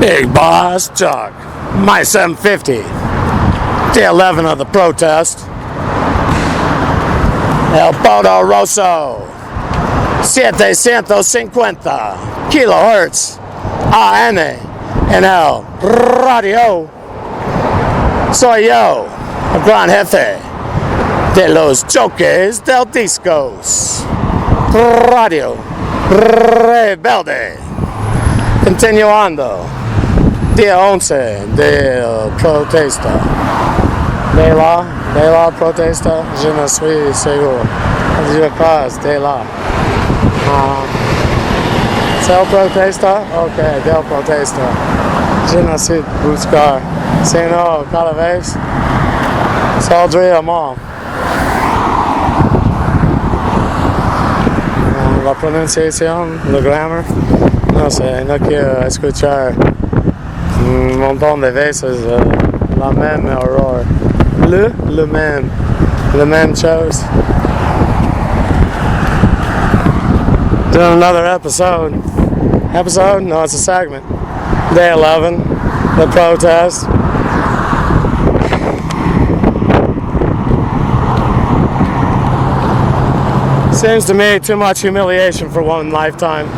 Big Boss Chuck, my 750. Day 11 of the protest. El Poderoso, 750 kilohertz AM en el radio. Soy yo, el gran jefe de los choques del discos. Radio Rebelde. Continuando. Día 11 de protesta. De la protesta, je ne suis seguro. Je crois de la. C'est el protesta? Ok, del protesta. Je ne sais buscar. Sinon, cada vez. Saldría mal. La pronunciación, la grammar, no sé, no quiero escuchar un montón de veces la même error. Le même chose. Doing another episode. Episode? No, it's a segment. Day 11, the protest. Seems to me too much humiliation for one lifetime.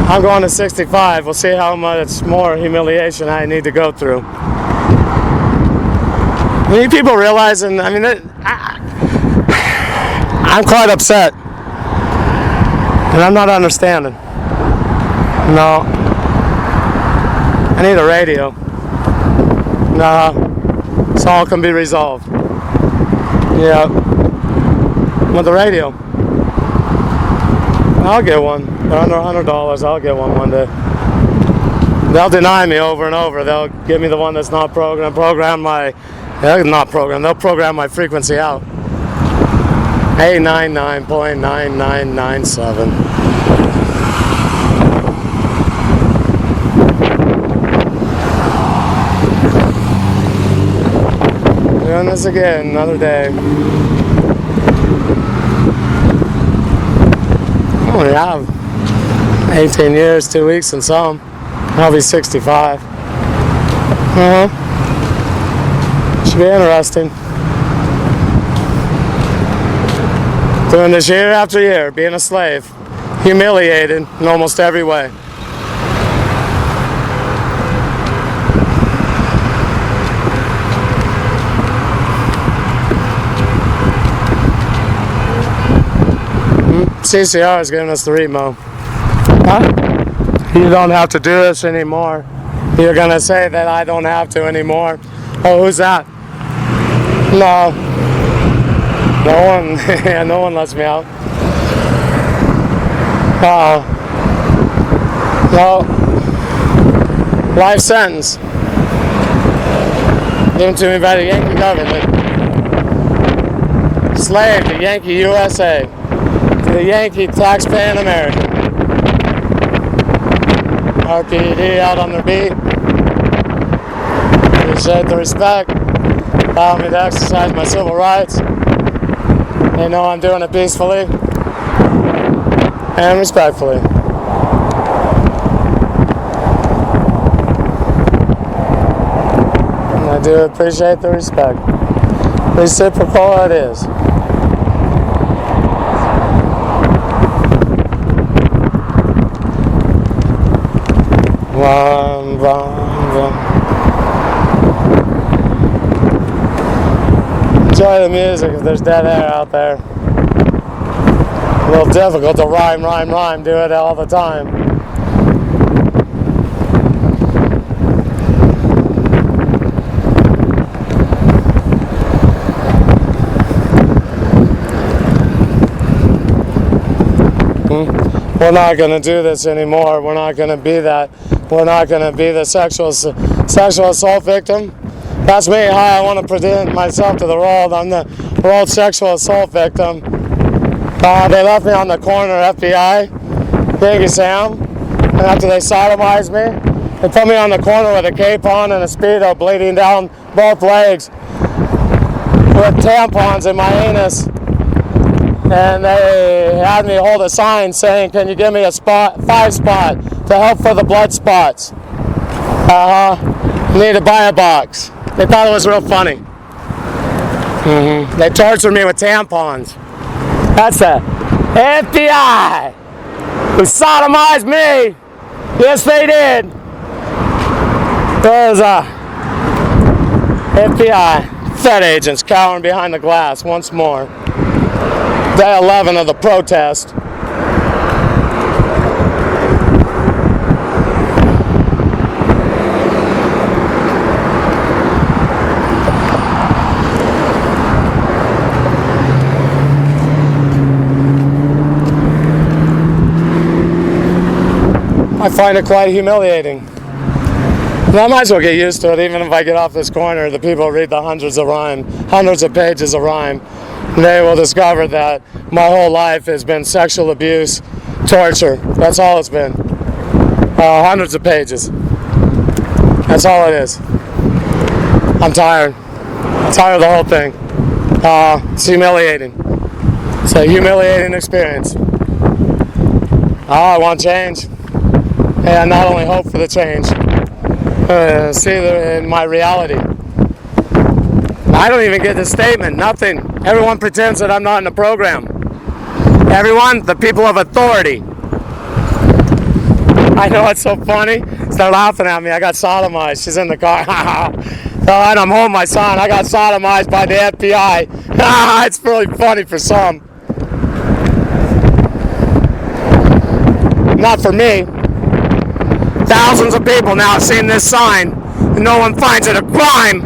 I'm going to 65. We'll see how much more humiliation I need to go through. I mean, people realizing, I mean, I'm quite upset. And I'm not understanding. No. I need a radio. No. This all can be resolved. Yeah. With the radio. I'll get one. They're under $100. I'll get one day. They'll deny me over and over. They'll give me the one that's not programmed. They'll program my frequency out. 899.9997. Doing this again, another day. I only have 18 years, 2 weeks and some. I'll be 65. Should be interesting. Doing this year after year, being a slave. Humiliated in almost every way. CCR is giving us the remo. Huh? You don't have to do this anymore. You're gonna say that I don't have to anymore. Oh, who's that? No. No one. Yeah, no one lets me out. No. Life sentence. Given to me by the Yankee government. Slave to Yankee USA. The Yankee tax-paying American. RPD out on their beat. Appreciate the respect. Allow me to exercise my civil rights. They know I'm doing it peacefully and respectfully. And I do appreciate the respect. Reciprocal it is. Enjoy the music if there's dead air out there. A little difficult to rhyme, do it all the time. We're not going to do this anymore. We're not going to be that. We're not going to be the sexual assault victim. That's me, how I want to present myself to the world. I'm the world sexual assault victim. They left me on the corner, F.B.I, Biggie Sam, and after they sodomized me, they put me on the corner with a cape on and a Speedo bleeding down both legs with tampons in my anus. And they had me hold a sign saying, "Can you give me a 5 spot to help for the blood spots?" Need to buy a box. They thought it was real funny. They tortured me with tampons. That's the F.B.I. who sodomized me. Yes, they did. There's F.B.I. Fed agents cowering behind the glass once more. Day 11 of the protest. I find it quite humiliating. I might as well get used to it, even if I get off this corner. The people read the hundreds of pages of rhyme. They will discover that my whole life has been sexual abuse, torture. That's all it's been. Hundreds of pages. That's all it is. I'm tired. I'm tired of the whole thing. It's humiliating. It's a humiliating experience. I want change. And I not only hope for the change, see in my reality. I don't even get the statement, nothing. Everyone pretends that I'm not in the program. Everyone, the people of authority. I know it's so funny. They're laughing at me. I got sodomized. She's in the car. Alright, I'm home, my son. I got sodomized by the F.B.I. It's really funny for some. Not for me. Thousands of people now have seen this sign, and no one finds it a crime.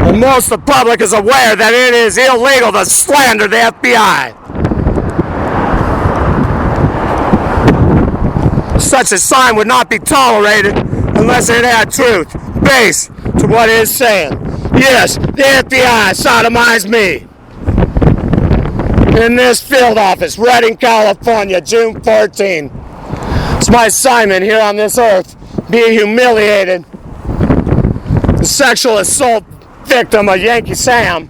And most of the public is aware that it is illegal to slander the F.B.I. Such a sign would not be tolerated unless it had truth, base to what it is saying. Yes, the F.B.I. sodomized me. In this field office, Redding, California, June 14. It's my assignment here on this earth. Be humiliated. The sexual assault victim of Yankee Sam.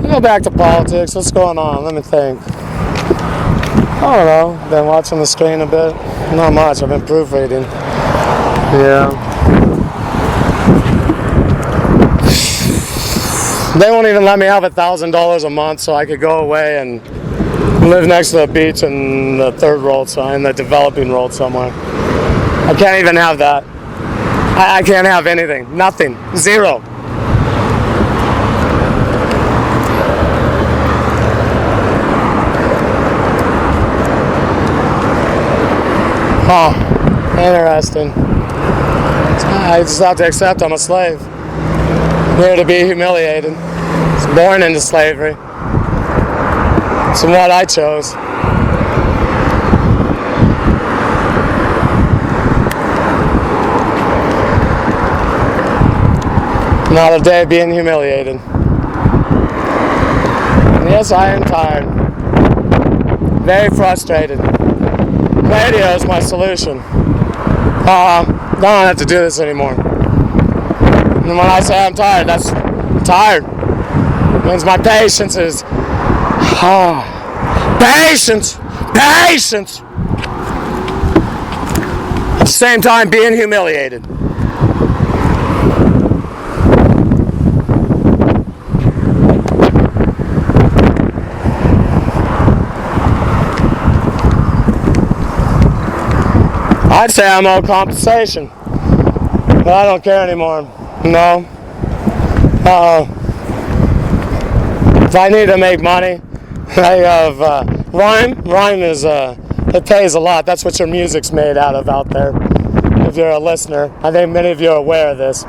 Go back to politics. What's going on? Let me think. I don't know. Been watching the screen a bit. Not much. I've been proofreading. Yeah. They won't even let me have $1,000 a month so I could go away and live next to the beach in the third world, so in the developing world somewhere. I can't even have that. I can't have anything. Nothing. Zero. Oh, interesting. I just have to accept I'm a slave. I'm here to be humiliated. I was born into slavery. It's what I chose. Not a day of being humiliated. And yes, I am tired. Very frustrated. Radio is my solution. I don't have to do this anymore. And when I say I'm tired, that's tired. It means my patience is... patience! Patience! At the same time, being humiliated. I'd say I'm owed compensation, but I don't care anymore. No. If I need to make money, I have rhyme. Rhyme is it pays a lot. That's what your music's made out of out there. If you're a listener, I think many of you are aware of this.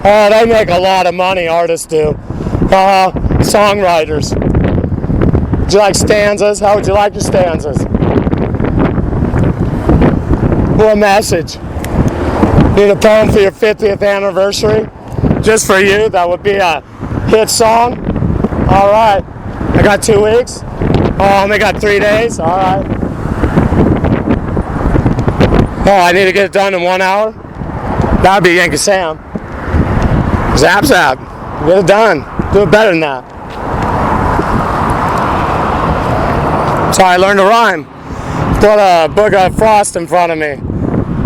They make a lot of money. Artists do. Songwriters. Would you like stanzas? How would you like your stanzas? A message. Need a poem for your 50th anniversary? Just for you? That would be a hit song? Alright. I got 2 weeks? Oh, I only got 3 days? Alright. Oh, I need to get it done in 1 hour? That'd be Yankee Sam. Zap, zap. Get it done. Do it better than that. So I learned to rhyme. Put a book of Frost in front of me.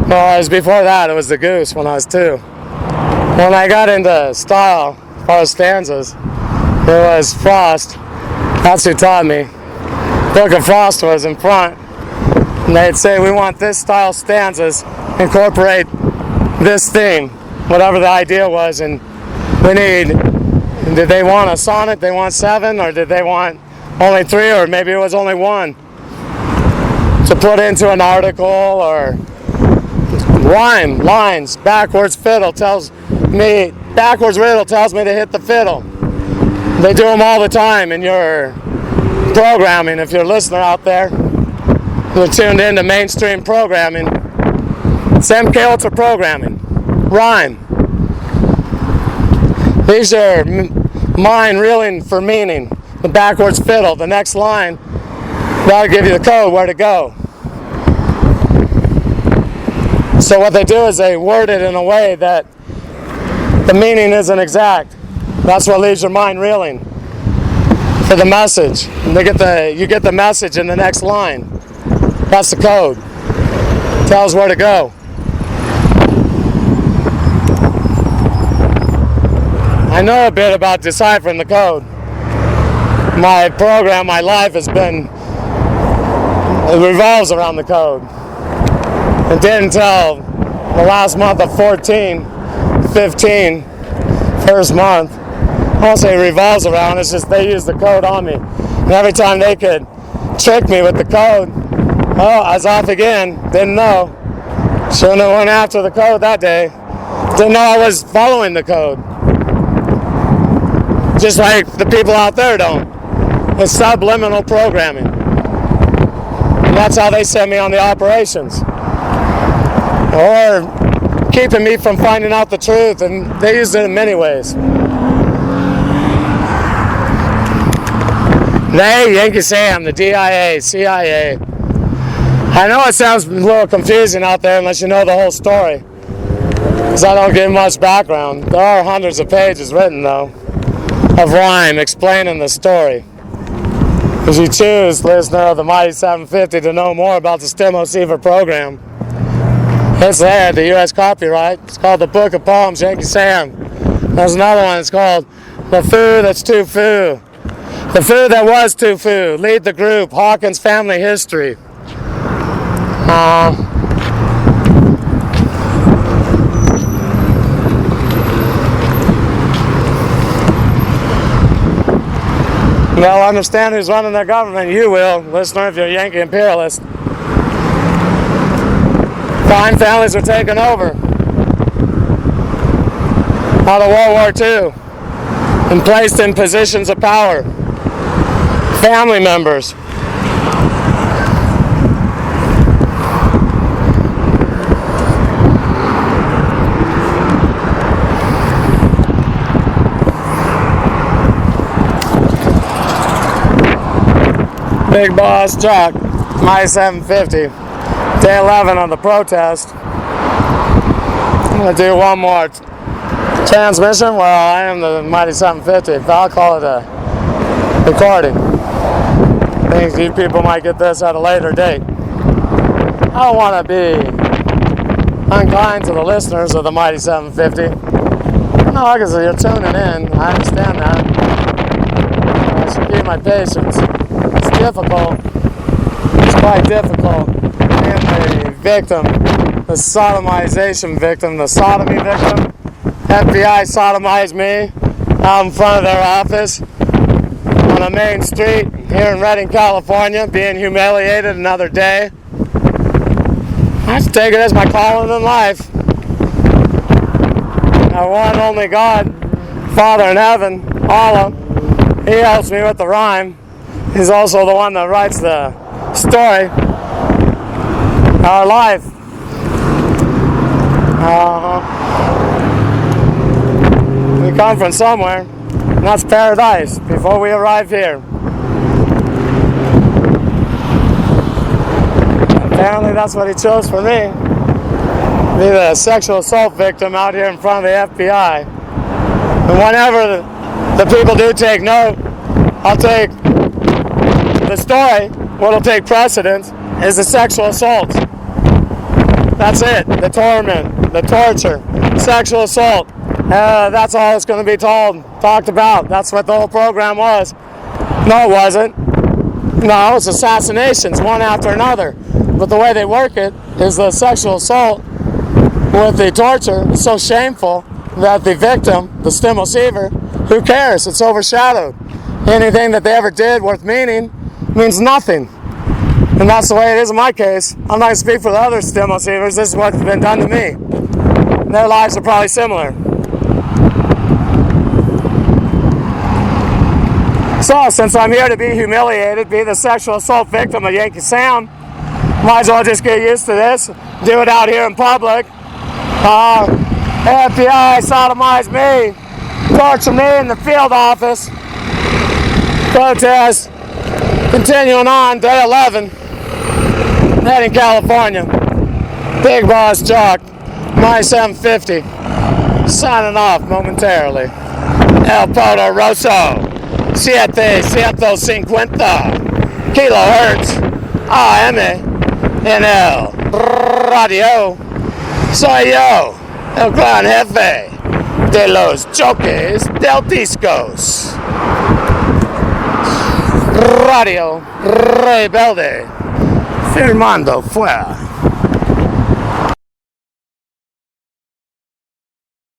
Well, it was before that. It was the Goose when I was 2. When I got into style, as far as stanzas, it was Frost. That's who taught me. Book of Frost was in front. And they'd say, we want this style stanzas, incorporate this theme, whatever the idea was, and we need, did they want a sonnet, they want 7, or did they want only 3, or maybe it was only 1 to put into an article, or rhyme, lines, backwards riddle tells me to hit the fiddle. They do them all the time in your programming. If you're a listener out there, you're tuned into mainstream programming. Sam Kilter programming. Rhyme. These are mind reeling for meaning. The backwards fiddle. The next line, that'll give you the code where to go. So what they do is they word it in a way that the meaning isn't exact. That's what leaves your mind reeling for the message. And you get the message in the next line. That's the code. Tells where to go. I know a bit about deciphering the code. My program, my life it revolves around the code. It didn't until the last month of 14, 15, first month. I won't say it revolves around, it's just they use the code on me. And every time they could trick me with the code, oh, I was off again, didn't know. Shouldn't have went after the code that day. Didn't know I was following the code. Just like the people out there don't. It's subliminal programming. And that's how they send me on the operations. Or keeping me from finding out the truth, and they use it in many ways. They, Yankee Sam, the DIA, CIA. I know it sounds a little confusing out there unless you know the whole story, because I don't give much background. There are hundreds of pages written, though, of rhyme explaining the story. If you choose, listener of the Mighty 750, to know more about the STEM Receiver program, it's there, the U.S. copyright. It's called The Book of Poems, Yankee Sam. There's another one, it's called The Foo That's Too Foo. The Foo That Was Too Foo. Lead the group, Hawkins Family History. They'll understand who's running their government. You will, listener, if you're a Yankee imperialist. Fine families are taken over out of World War II and placed in positions of power. Family members. Big Boss Chuck, my 750, day 11 of the protest. I'm going to do one more transmission. Well, I am the Mighty 750, I'll call it a recording. I think you people might get this at a later date. I don't want to be unkind to the listeners of the Mighty 750. No, because you're tuning in, I understand that. I should keep my patience. It's difficult. It's quite difficult being the victim, the sodomization victim, the sodomy victim. F.B.I. sodomized me out in front of their office on a main street here in Redding, California, being humiliated another day. I just take it as my calling in life. Our one only God, Father in heaven, Allah, He helps me with the rhyme. He's also the one that writes the story, our life. We come from somewhere, and that's paradise before we arrive here. Apparently that's what He chose for me. be the sexual assault victim out here in front of the FBI. And whenever the people do take note, I'll take the story. What'll take precedence is the sexual assault. That's it. The torment, the torture, sexual assault. That's all it's going to be talked about. That's what the whole program was. No, it wasn't. No, it's assassinations, one after another. But the way they work it is the sexual assault with the torture is so shameful that the victim, the stem receiver, who cares? It's overshadowed. Anything that they ever did worth meaning means nothing. And that's the way it is in my case. I'm not going to speak for the other stem receivers. This is what's been done to me. And their lives are probably similar. So, since I'm here to be humiliated, be the sexual assault victim of Yankee Sound, might as well just get used to this, do it out here in public. F.B.I. sodomized me, tortured me in the field office. Protest continuing on, day 11, heading California. Big Boss Jock, my 750, signing off momentarily. El Poderoso. 750 kilohertz AM en el radio. Soy yo, el gran jefe de los choques del discos. Radio Rebelde, firmando fuera.